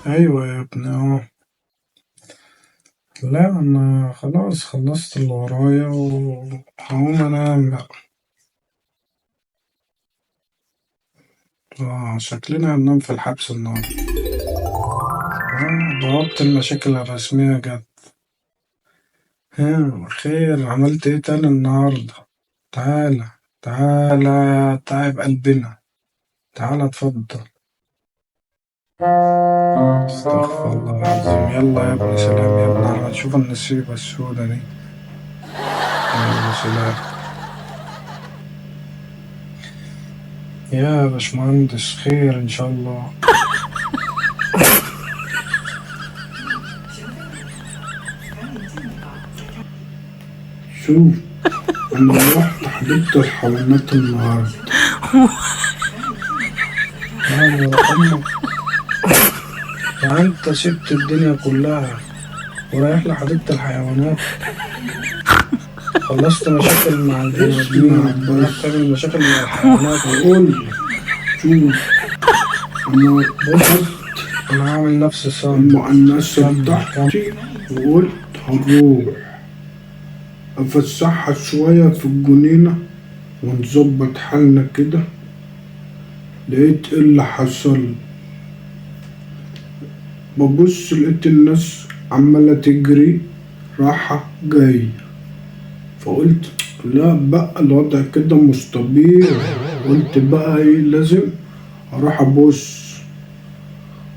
ايوه يا ابني اهو. لا انا خلاص خلصت اللي ورايا وهقوم انام بقى. شكلنا هننام في الحبس النهارده. بوابة المشاكل الرسمية جت. خير، عملت ايه تاني النهارده؟ تعالى، تعالى تعب قلبنا، تعالى اتفضل. استغفر الله العظيم. يلا يا ابني سلام يا ابني، على تشوف النسيبة السودة دي. يلا سلام. يا باشمهندس خير ان شاء الله. شوف، انا رحت حديقة الحيوانات النهارده. امك، يعني انت سبت الدنيا كلها ورايح لحديقة الحيوانات؟ خلصت مشاكل مع البني ادمين ورايح تعمل مشاكل مع الحيوانات؟ قول لي. شوف، انا بصت، انا هعمل نفسي صامت المؤنثة بتاعتي وقلت هنروح افسحها شوية في الجنينة ونظبط حالنا كده. لقيت ايه اللي حصل؟ ببص لقيت الناس عمالة تجري راحة جاية، فقلت لا بقى الوضع كده مش طبيعي. قلت بقى ايه، لازم اروح ابص.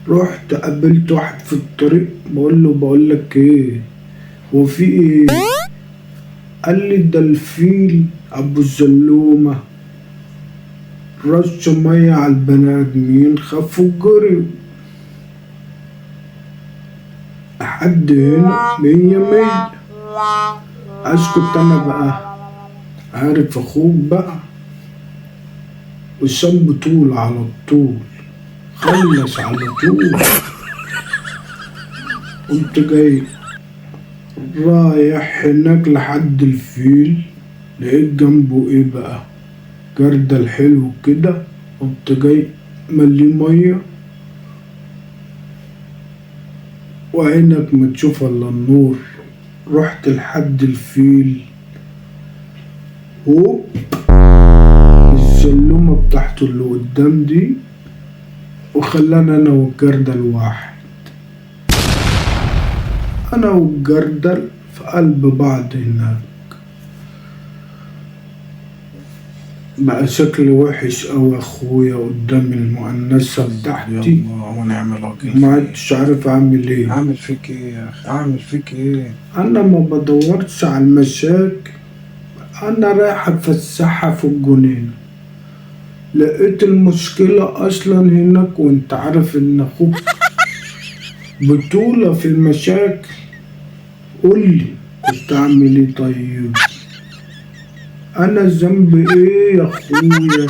رحت قابلت واحد في الطريق، بقول لك ايه، هو في ايه؟ قال لي ده الفيل ابو الزلومه رش ميه على البني ادمين خافوا جري. لحد هنا مية مية. اسكت انا بقى، عارف اخوك بقى وسام بطول على الطول، خلص على طول. قمت جاي رايح هناك لحد الفيل، لقيت جنبه ايه بقى، جردل حلو كده. قمت جاي ملي مية وعينك ما تشوف الا النور. رحت لحد الفيل، هوب، السلومة بتاعته اللي قدام دي، وخلانا انا والجردل واحد. انا والجردل في قلب بعض هناك. بقى شكلي وحش أوي أخويا قدام المؤنثة بتاعتي، ونعم الوكيل. ما عدتش عارف أعمل إيه. أعمل فيك إيه يا أخي؟ أعمل فيك إيه؟ أنا ما بدورش على المشاكل، أنا رايح أتفسحها في الجنينة. لقيت المشكلة أصلا هناك، وأنت عارف إن أخوك بطولة في المشاكل. قولي كنت أعمل إيه طيب؟ أنا ذنبي إيه يا أخويا؟